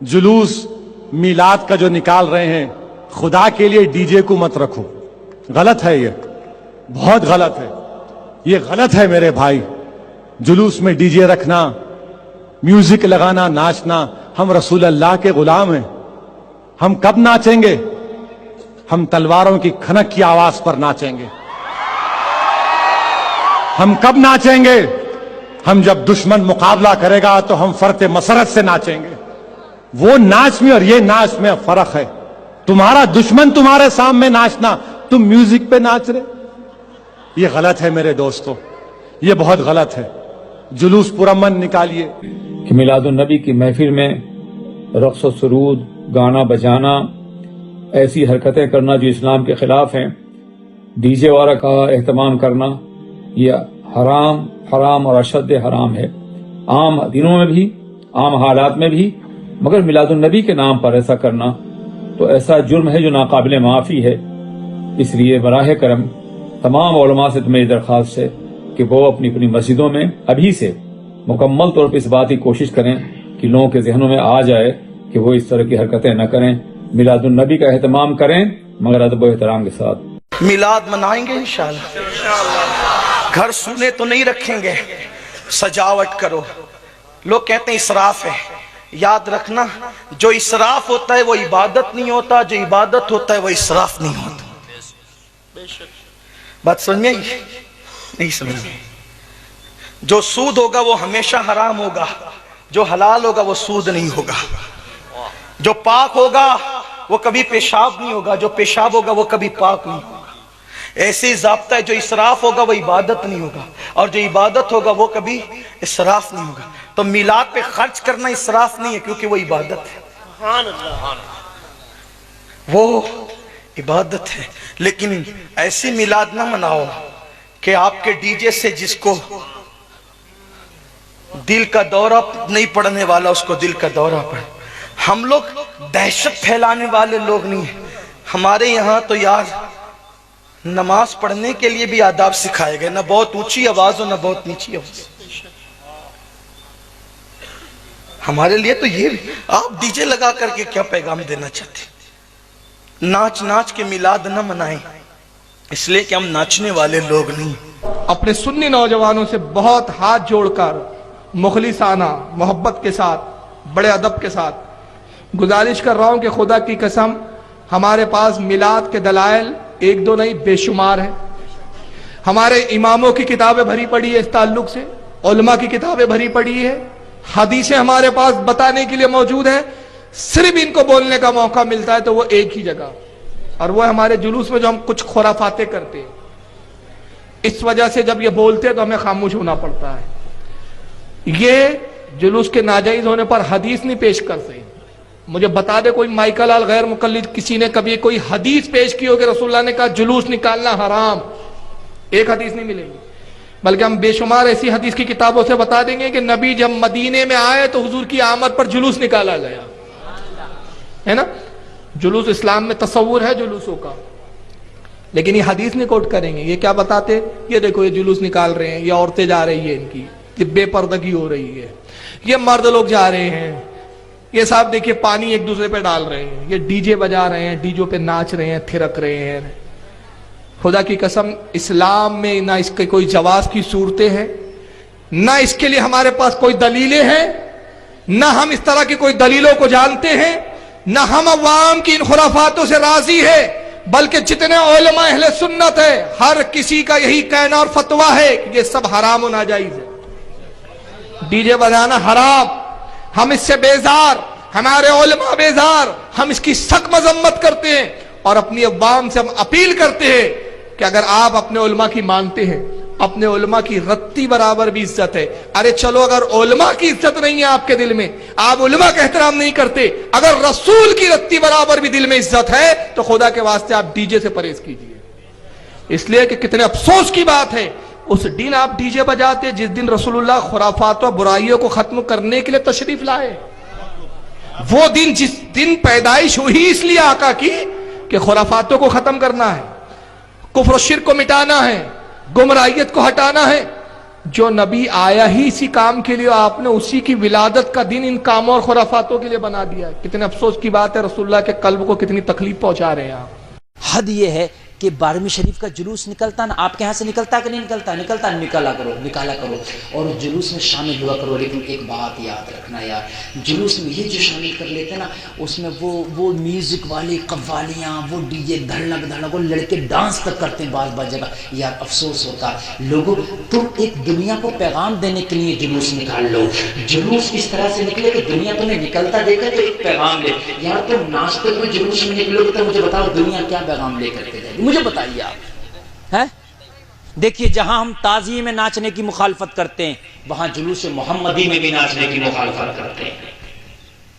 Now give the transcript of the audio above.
जुलूस मीलाद का जो निकाल रहे हैं, खुदा के लिए डीजे को मत रखो। गलत है, ये बहुत गलत है, ये गलत है मेरे भाई। जुलूस में डीजे रखना, म्यूजिक लगाना, नाचना, हम रसूल अल्लाह के गुलाम हैं। हम कब नाचेंगे? हम तलवारों की खनक की आवाज पर नाचेंगे। हम कब नाचेंगे? हम जब दुश्मन मुकाबला करेगा तो हम फरते मसरत से नाचेंगे। वो नाच में और ये नाच में फर्क है। तुम्हारा दुश्मन तुम्हारे सामने नाचना, तुम म्यूजिक पे नाच रहे, ये गलत है मेरे दोस्तों, ये बहुत गलत है। जुलूस पुरअमन निकालिए। कि मिलादुन नबी की महफिल में रक़्स व सुरूद, गाना बजाना, ऐसी हरकतें करना जो इस्लाम के खिलाफ हैं, डीजे वाला का एहतमाम करना, यह हराम और अशद हराम है। आम दिनों में भी, आम हालात में भी, मगर मिलादुन नबी के नाम पर ऐसा करना तो ऐसा जुर्म है जो नाकाबिल माफ़ी है। इसलिए बराह करम तमाम उलमा से तुम्हें दरख्वास्त है कि वो अपनी अपनी मस्जिदों में अभी से मुकम्मल तौर पर इस बात की कोशिश करें कि लोगों के जहनों में आ जाए कि वो इस तरह की हरकतें न करें, मिलादुन नबी का एहतमाम करें मगर अदब व एहतराम के साथ। मिलाद मनाएंगे इंशाअल्लाह। घर सूने तो नहीं रखेंगे, सजावट करो। लोग कहते हैं इसराफ है। याद रखना, जो इसराफ होता है वो इबादत नहीं होता, जो इबादत होता है वो इसराफ नहीं होता। बात समझ में आई? नहीं समझ में। जो सूद होगा वो हमेशा हराम होगा, जो हलाल होगा वो सूद नहीं होगा। जो पाक होगा वो कभी पेशाब नहीं होगा, जो पेशाब होगा वो कभी पाक नहीं होगा। ऐसे ही ज़ाब्ता है, जो इसराफ होगा वो इबादत नहीं होगा, और जो इबादत होगा वो कभी इसराफ नहीं होगा। तो मिलाद पे खर्च करना इसराफ नहीं है, क्योंकि वो इबादत है, वो इबादत है। लेकिन ऐसी मिलाद ना मनाओ कि आपके डीजे से जिसको दिल का दौरा नहीं पड़ने वाला उसको दिल का दौरा पड़े। हम लोग दहशत फैलाने वाले लोग नहीं हैं। हमारे यहाँ तो यार नमाज पढ़ने के लिए भी आदाब सिखाए गए, ना बहुत ऊंची आवाज हो ना बहुत नीची आवाज। हमारे लिए तो ये, आप डीजे लगा करके क्या पैगाम देना चाहते? नाच नाच के मिलाद न मनाएं, इसलिए कि हम नाचने वाले लोग नहीं। अपने सुन्नी नौजवानों से बहुत हाथ जोड़कर मुखलिसाना मोहब्बत के साथ, बड़े अदब के साथ गुजारिश कर रहा हूं कि खुदा की कसम हमारे पास मिलाद के दलाइल एक दो नहीं बेशुमार है। हमारे इमामों की किताबें भरी पड़ी है इस ताल्लुक से, उलमा की किताबें भरी पड़ी है, हदीसें हमारे पास बताने के लिए मौजूद है। सिर्फ इनको बोलने का मौका मिलता है तो वो एक ही जगह, और वो हमारे जुलूस में जो हम कुछ खुराफाते करते हैं। इस वजह से जब ये बोलते हैं तो हमें खामोश होना पड़ता है। ये जुलूस के नाजायज होने पर हदीस नहीं पेश कर सकते। मुझे बता दे कोई माइकल अल गैर मुकल्लिद किसी ने कभी कोई हदीस पेश की हो कि रसूलुल्लाह ने कहा जुलूस निकालना हराम? एक हदीस नहीं मिलेगी। बल्कि हम बेशुमार ऐसी हदीस की किताबों से बता देंगे कि नबी जब मदीने में आए तो हुजूर की आमद पर जुलूस निकाला गया, है ना। जुलूस इस्लाम में तसव्वुर है जुलूसों का, लेकिन ये हदीस नहीं कोट करेंगे। ये क्या बताते? ये देखो ये जुलूस निकाल रहे हैं, ये औरतें जा रही है, इनकी ये बेपर्दगी हो रही है, ये मर्द लोग जा रहे हैं, ये साहब देखिए पानी एक दूसरे पे डाल रहे हैं, ये डीजे बजा रहे हैं, डीजो पे नाच रहे हैं, थिरक रहे हैं। खुदा की कसम इस्लाम में ना इसके कोई जवाज की सूरतें हैं, ना इसके लिए हमारे पास कोई दलीलें हैं, ना हम इस तरह की कोई दलीलों को जानते हैं, ना हम अवाम की इन खुराफातों से राजी है। बल्कि जितने उलमा अहले सुन्नत है हर किसी का यही कहना और फतवा है कि ये सब हराम और नाजायज है। डीजे बजाना हराम, हम इससे बेजार, हमारे उलमा बेजार, हम इसकी सख्त मजम्मत करते हैं और अपनी अवाम से हम अपील करते हैं कि अगर आप अपने उलमा की मानते हैं, अपने उलमा की रत्ती बराबर भी इज्जत है। अरे चलो, अगर उलमा की इज्जत नहीं है आपके दिल में, आप उलमा का एहतराम नहीं करते, अगर रसूल की रत्ती बराबर भी दिल में इज्जत है तो खुदा के वास्ते आप डीजे से परहेज कीजिए। इसलिए कि कितने अफसोस की बात है, उस दिन आप डीजे बजाते जिस दिन रसूलुल्लाह खुराफात और बुराइयों को खत्म करने के लिए तशरीफ लाए। वो दिन, जिस दिन पैदाइश हुई इसलिए आका की कि खुराफातों को खत्म करना है, कुफ्र और शिर्क को मिटाना है, गुमराहियत को हटाना है, जो नबी आया ही इसी काम के लिए, आपने उसी की विलादत का दिन इन कामों और खुराफातों के लिए बना दिया। कितने अफसोस की बात है, रसूलुल्लाह के कल्ब को कितनी तकलीफ पहुंचा रहे हैं आप। हद ये है कि 12वीं शरीफ का जुलूस निकलता ना, आपके यहाँ से निकलता कि नहीं निकलता? निकलता, निकाला करो और जुलूस में शामिल हुआ करो। लेकिन एक बात याद रखना यार, जुलूस में ये जो शामिल कर लेते हैं ना, उसमें वो म्यूजिक वाली कव्वालियाँ, वो डीजे धड़क, वो लड़के डांस तक करते हैं बाज जगह। यार अफसोस होता है। लोगों, तुम एक दुनिया को पैगाम देने के लिए जुलूस निकाल लो। जुलूस इस तरह से निकले कि दुनिया तुम्हें निकलता देखे तो एक पैगाम ले। यार तुम नाचते हुए जुलूस में निकलोगे तो मुझे बताओ दुनिया क्या पैगाम ले करके जाएगी, मुझे बताइए आप। है देखिए, जहां हम ताज़िये में नाचने की मुखालफत करते हैं, वहां जुलूस मोहम्मदी में भी नाचने की मुखालफत करते हैं।